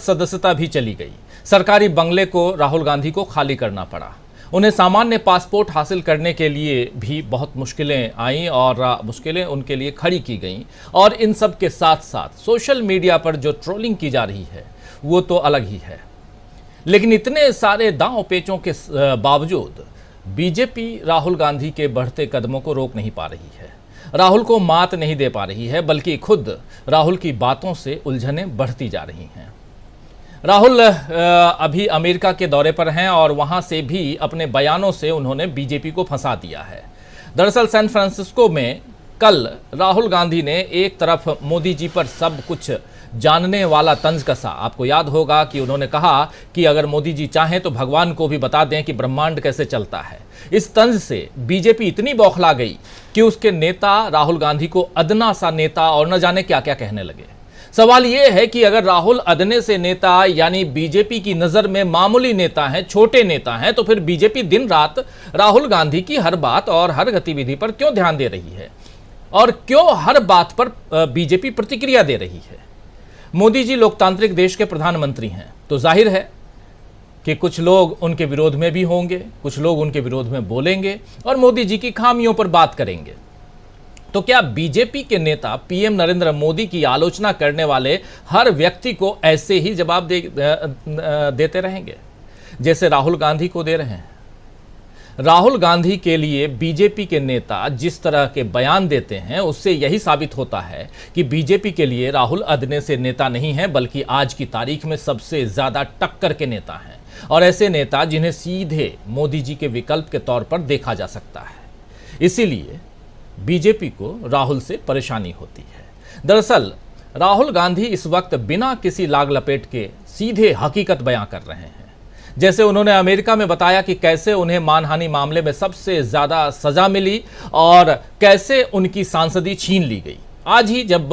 सदस्यता भी चली गई। सरकारी बंगले को राहुल गांधी को खाली करना पड़ा। उन्हें सामान्य पासपोर्ट हासिल करने के लिए भी बहुत मुश्किलें आईं और मुश्किलें उनके लिए खड़ी की गईं। और इन सब के साथ साथ सोशल मीडिया पर जो ट्रोलिंग की जा रही है वो तो अलग ही है। लेकिन इतने सारे दांव पेचों के बावजूद बीजेपी राहुल गांधी के बढ़ते कदमों को रोक नहीं पा रही है, राहुल को मात नहीं दे पा रही है, बल्कि खुद राहुल की बातों से उलझनें बढ़ती जा रही हैं। राहुल अभी अमेरिका के दौरे पर हैं और वहां से भी अपने बयानों से उन्होंने बीजेपी को फंसा दिया है। दरअसल सैन फ्रांसिस्को में कल राहुल गांधी ने एक तरफ मोदी जी पर सब कुछ जानने वाला तंज कसा। आपको याद होगा कि उन्होंने कहा कि अगर मोदी जी चाहें तो भगवान को भी बता दें कि ब्रह्मांड कैसे चलता है। इस तंज से बीजेपी इतनी बौखला गई कि उसके नेता राहुल गांधी को अदना सा नेता और न जाने क्या क्या कहने लगे। सवाल यह है कि अगर राहुल अदने से नेता यानी बीजेपी की नजर में मामूली नेता हैं, छोटे नेता हैं, तो फिर बीजेपी दिन रात राहुल गांधी की हर बात और हर गतिविधि पर क्यों ध्यान दे रही है और क्यों हर बात पर बीजेपी प्रतिक्रिया दे रही है? मोदी जी लोकतांत्रिक देश के प्रधानमंत्री हैं, तो जाहिर है कि कुछ लोग उनके विरोध में भी होंगे, कुछ लोग उनके विरोध में बोलेंगे और मोदी जी की खामियों पर बात करेंगे। तो क्या बीजेपी के नेता पीएम नरेंद्र मोदी की आलोचना करने वाले हर व्यक्ति को ऐसे ही जवाब देते रहेंगे जैसे राहुल गांधी को दे रहे हैं? राहुल गांधी के लिए बीजेपी के नेता जिस तरह के बयान देते हैं उससे यही साबित होता है कि बीजेपी के लिए राहुल अदने से नेता नहीं है, बल्कि आज की तारीख में सबसे ज्यादा टक्कर के नेता हैं और ऐसे नेता जिन्हें सीधे मोदी जी के विकल्प के तौर पर देखा जा सकता है। इसीलिए बीजेपी को राहुल से परेशानी होती है। दरअसल राहुल गांधी इस वक्त बिना किसी लाग लपेट के सीधे हकीकत बयां कर रहे हैं। जैसे उन्होंने अमेरिका में बताया कि कैसे उन्हें मानहानि मामले में सबसे ज्यादा सजा मिली और कैसे उनकी सांसदी छीन ली गई। आज ही जब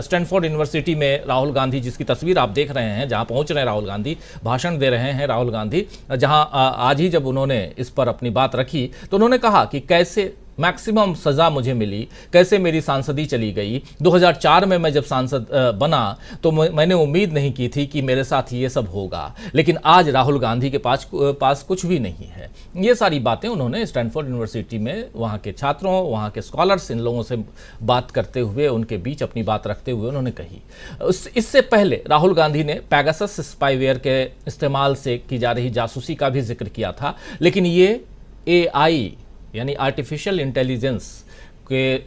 स्टैनफोर्ड यूनिवर्सिटी में राहुल गांधी, जिसकी तस्वीर आप देख रहे हैं, जहां पहुंच रहे हैं राहुल गांधी, भाषण दे रहे हैं राहुल गांधी, जहां आज ही जब उन्होंने इस पर अपनी बात रखी तो उन्होंने कहा कि कैसे मैक्सिमम सजा मुझे मिली, कैसे मेरी सांसदी चली गई। 2004 में मैं जब सांसद बना तो मैंने उम्मीद नहीं की थी कि मेरे साथ ये सब होगा, लेकिन आज राहुल गांधी के पास कुछ भी नहीं है। ये सारी बातें उन्होंने स्टैनफोर्ड यूनिवर्सिटी में वहाँ के छात्रों, वहाँ के स्कॉलर्स, इन लोगों से बात करते हुए, उनके बीच अपनी बात रखते हुए उन्होंने कही। इससे पहले राहुल गांधी ने पैगासस स्पाईवेयर के इस्तेमाल से की जा रही जासूसी का भी जिक्र किया था, लेकिन ये AI यानी आर्टिफिशियल इंटेलिजेंस के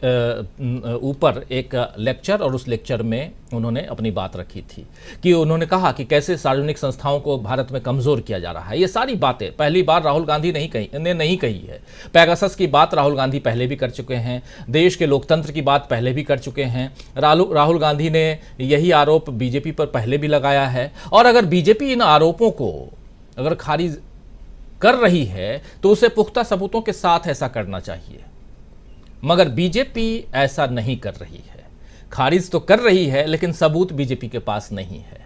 ऊपर एक लेक्चर, और उस लेक्चर में उन्होंने अपनी बात रखी थी कि उन्होंने कहा कि कैसे सार्वजनिक संस्थाओं को भारत में कमज़ोर किया जा रहा है। ये सारी बातें पहली बार राहुल गांधी नहीं कही है। पैगासस की बात राहुल गांधी पहले भी कर चुके हैं, देश के लोकतंत्र की बात पहले भी कर चुके हैं। राहुल गांधी ने यही आरोप बीजेपी पर पहले भी लगाया है और अगर बीजेपी इन आरोपों को अगर खारिज कर रही है तो उसे पुख्ता सबूतों के साथ ऐसा करना चाहिए, मगर बीजेपी ऐसा नहीं कर रही है। खारिज तो कर रही है लेकिन सबूत बीजेपी के पास नहीं है।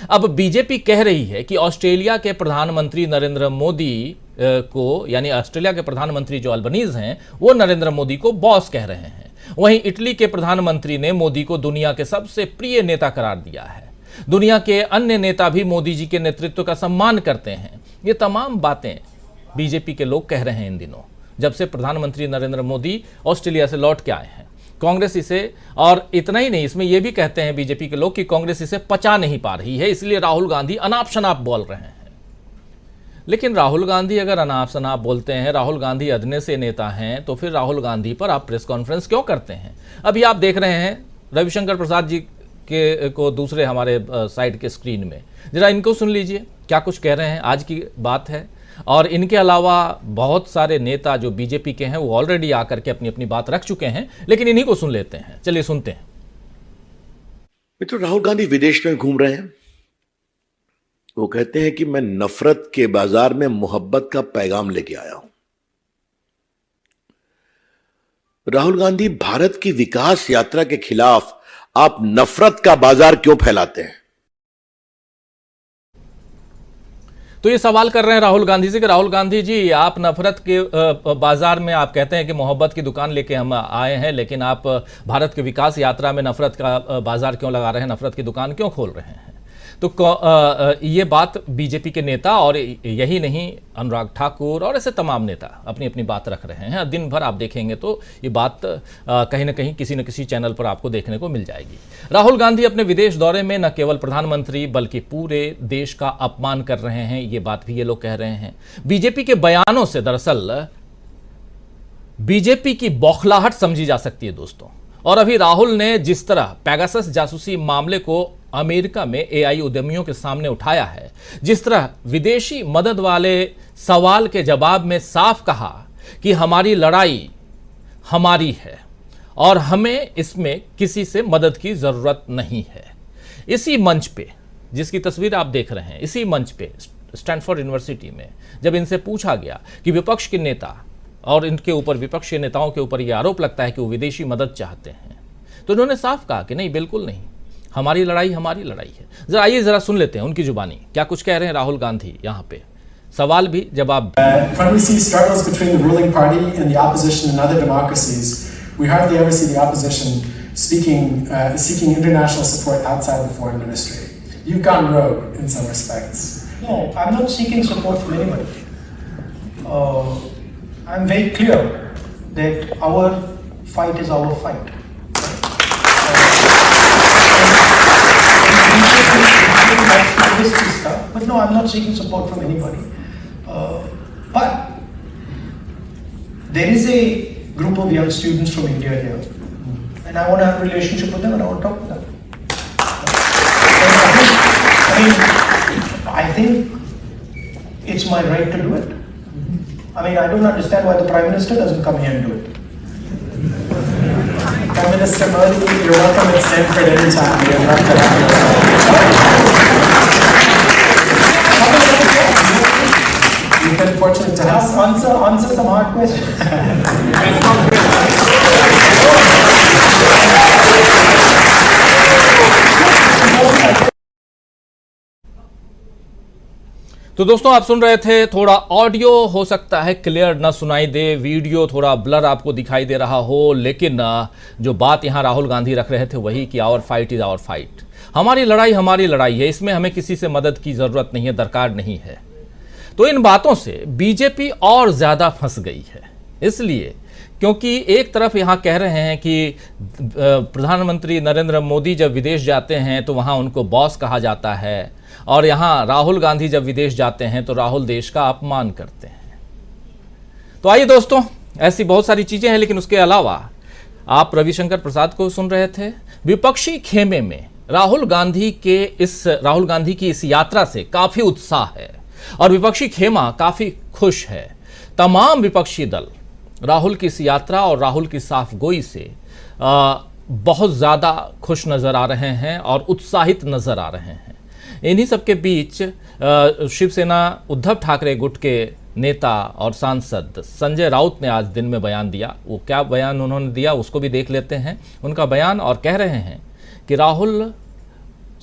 अब बीजेपी कह रही है कि ऑस्ट्रेलिया के प्रधानमंत्री नरेंद्र मोदी को, यानी ऑस्ट्रेलिया के प्रधानमंत्री जो अल्बनीज हैं, वो नरेंद्र मोदी को बॉस कह रहे हैं। वहीं इटली के प्रधानमंत्री ने मोदी को दुनिया के सबसे प्रिय नेता करार दिया है। दुनिया के अन्य नेता भी मोदी जी के नेतृत्व का सम्मान करते हैं। ये तमाम बातें बीजेपी के लोग कह रहे हैं इन दिनों, जब से प्रधानमंत्री नरेंद्र मोदी ऑस्ट्रेलिया से लौट के आए हैं। कांग्रेस इसे, और इतना ही नहीं, इसमें यह भी कहते हैं बीजेपी के लोग कि कांग्रेस इसे पचा नहीं पा रही है, इसलिए राहुल गांधी अनाप शनाप बोल रहे हैं। लेकिन राहुल गांधी अगर अनाप शनाप बोलते हैं, राहुल गांधी अदने से नेता हैं, तो फिर राहुल गांधी पर आप प्रेस कॉन्फ्रेंस क्यों करते हैं? अभी आप देख रहे हैं रविशंकर प्रसाद जी को दूसरे हमारे साइड के स्क्रीन में, जरा इनको सुन लीजिए क्या कुछ कह रहे हैं। आज की बात है और इनके अलावा बहुत सारे नेता जो बीजेपी के हैं वो ऑलरेडी आकर के अपनी अपनी बात रख चुके हैं, लेकिन इन्हीं को सुन लेते हैं। चलिए सुनते हैं। मित्रों, राहुल गांधी विदेश में घूम रहे हैं। वो कहते हैं कि मैं नफरत के बाजार में मोहब्बत का पैगाम लेके आया हूं। राहुल गांधी, भारत की विकास यात्रा के खिलाफ आप नफरत का बाजार क्यों फैलाते हैं? तो ये सवाल कर रहे हैं राहुल गांधी से कि राहुल गांधी जी, आप नफरत के बाजार में, आप कहते हैं कि मोहब्बत की दुकान लेके हम आए हैं, लेकिन आप भारत के विकास यात्रा में नफरत का बाजार क्यों लगा रहे हैं, नफरत की दुकान क्यों खोल रहे हैं? तो ये बात बीजेपी के नेता और यही नहीं अनुराग ठाकुर और ऐसे तमाम नेता अपनी अपनी बात रख रहे हैं। दिन भर आप देखेंगे तो ये बात कहीं ना कहीं किसी न किसी चैनल पर आपको देखने को मिल जाएगी। राहुल गांधी अपने विदेश दौरे में न केवल प्रधानमंत्री बल्कि पूरे देश का अपमान कर रहे हैं, ये बात भी ये लोग कह रहे हैं। बीजेपी के बयानों से दरअसल बीजेपी की बौखलाहट समझी जा सकती है दोस्तों। और अभी राहुल ने जिस तरह पेगासस जासूसी मामले को अमेरिका में एआई उद्यमियों के सामने उठाया है, जिस तरह विदेशी मदद वाले सवाल के जवाब में साफ कहा कि हमारी लड़ाई हमारी है और हमें इसमें किसी से मदद की जरूरत नहीं है। इसी मंच पे, जिसकी तस्वीर आप देख रहे हैं, इसी मंच पे स्टैनफोर्ड यूनिवर्सिटी में जब इनसे पूछा गया कि विपक्ष के नेता और इनके ऊपर, विपक्ष के नेताओं के ऊपर यह आरोप लगता है कि वो विदेशी मदद चाहते हैं, तो उन्होंने साफ कहा कि नहीं, बिल्कुल नहीं, हमारी लड़ाई हमारी लड़ाई है। जरा आइए जरा सुन लेते हैं उनकी जुबानी क्या कुछ कह रहे हैं राहुल गांधी यहाँ पे, सवाल भी जवाब। When we see struggles between the ruling party and the opposition in other democracies, we hardly ever see the opposition seeking international support outside the foreign ministry. You've gone rogue in some respects. No, I'm not seeking support from anybody. I'm very clear that our fight is our fight. But no, I'm not seeking support from anybody. But there is a group of young students from India here, and I want to have a relationship with them, and I want to talk to them. I think it's my right to do it. I mean, I don't understand why the Prime Minister doesn't come here and do it. Prime Minister Modi, you're welcome at Stanford anytime. You're not You've been fortunate to have Answer some hard questions. तो दोस्तों आप सुन रहे थे, थोड़ा audio हो सकता है clear ना सुनाई दे, वीडियो थोड़ा ब्लर आपको दिखाई दे रहा हो, लेकिन जो बात यहां राहुल गांधी रख रहे थे वही कि our fight is our fight, हमारी लड़ाई हमारी लड़ाई है, इसमें हमें किसी से मदद की जरूरत नहीं है, दरकार नहीं है। तो इन बातों से बीजेपी और ज्यादा फंस गई है, इसलिए क्योंकि एक तरफ यहां कह रहे हैं कि प्रधानमंत्री नरेंद्र मोदी जब विदेश जाते हैं तो वहां उनको बॉस कहा जाता है, और यहां राहुल गांधी जब विदेश जाते हैं तो राहुल देश का अपमान करते हैं। तो आइए दोस्तों, ऐसी बहुत सारी चीजें हैं, लेकिन उसके अलावा आप रविशंकर प्रसाद को सुन रहे थे। विपक्षी खेमे में राहुल गांधी की इस यात्रा से काफी उत्साह है और विपक्षी खेमा काफी खुश है। तमाम विपक्षी दल राहुल की इस यात्रा और राहुल की साफगोई से बहुत ज्यादा खुश नजर आ रहे हैं और उत्साहित नजर आ रहे हैं। इन्हीं सबके बीच शिवसेना उद्धव ठाकरे गुट के नेता और सांसद संजय राउत ने आज दिन में बयान दिया। वो क्या बयान उन्होंने दिया उसको भी देख लेते हैं, उनका बयान। और कह रहे हैं कि राहुल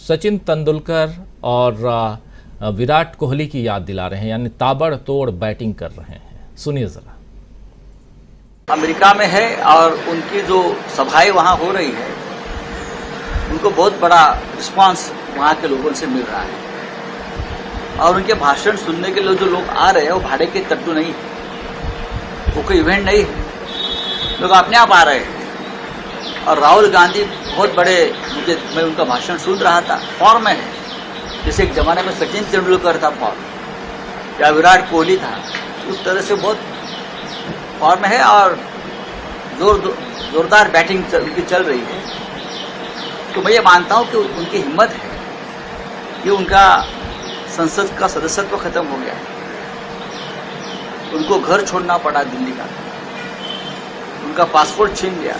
सचिन तेंदुलकर और विराट कोहली की याद दिला रहे हैं, यानी ताबड़तोड़ बैटिंग कर रहे हैं। सुनिए जरा। अमेरिका में है और उनकी जो सभाएं वहां हो रही है, उनको बहुत बड़ा रिस्पांस वहां के लोगों से मिल रहा है। और उनके भाषण सुनने के लिए जो लोग आ रहे हैं वो भाड़े के तट्टू नहीं है, वो कोई इवेंट नहीं है, लोग अपने आप आ रहे हैं। और राहुल गांधी बहुत बड़े, मैं उनका भाषण सुन रहा था, फॉर्म में है, जैसे एक जमाने में सचिन तेंदुलकर था फॉर्म, या विराट कोहली था, उस तरह से बहुत फॉर्म है और जोरदार बैटिंग उनकी चल रही है। तो मैं ये मानता हूं कि उनकी हिम्मत है कि उनका संसद का सदस्यत्व खत्म हो गया, उनको घर छोड़ना पड़ा दिल्ली का, उनका पासपोर्ट छीन गया,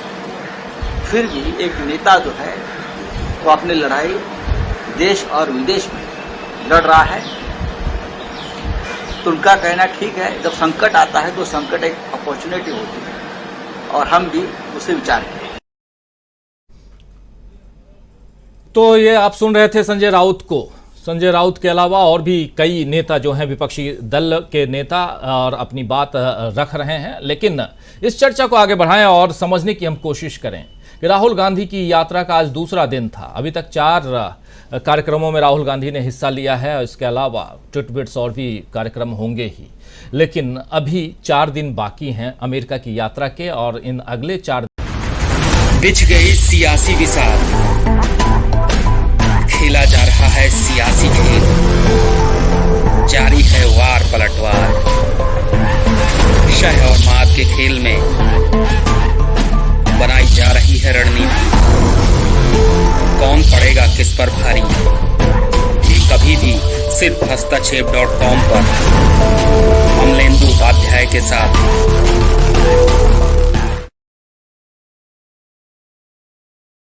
फिर भी एक नेता जो है वो अपनी लड़ाई देश और विदेश में लड़ रहा है। तो उनका कहना ठीक है, जब संकट आता है तो संकट एक अपॉर्चुनिटी होती है और हम भी उसे विचार करें। तो ये आप सुन रहे थे संजय राउत को। संजय राउत के अलावा और भी कई नेता जो हैं, विपक्षी दल के नेता, और अपनी बात रख रहे हैं। लेकिन इस चर्चा को आगे बढ़ाएं और समझने की हम कोशिश करें कि राहुल गांधी की यात्रा का आज दूसरा दिन था। अभी तक 4 कार्यक्रमों में राहुल गांधी ने हिस्सा लिया है। इसके अलावा ट्विट्स और भी कार्यक्रम होंगे ही, लेकिन अभी 4 दिन बाकी हैं अमेरिका की यात्रा के, और इन अगले 4 बिछ गई सियासी विसार, खेला जा रहा है सियासी खेल, जारी है वार पलटवार, शह और मात के खेल में बनाई जा रही है रणनीति। कौन पड़ेगा किस पर भारी, ये कभी भी सिर्फ hastachep.com पर अमलेंदु उपाध्याय के साथ।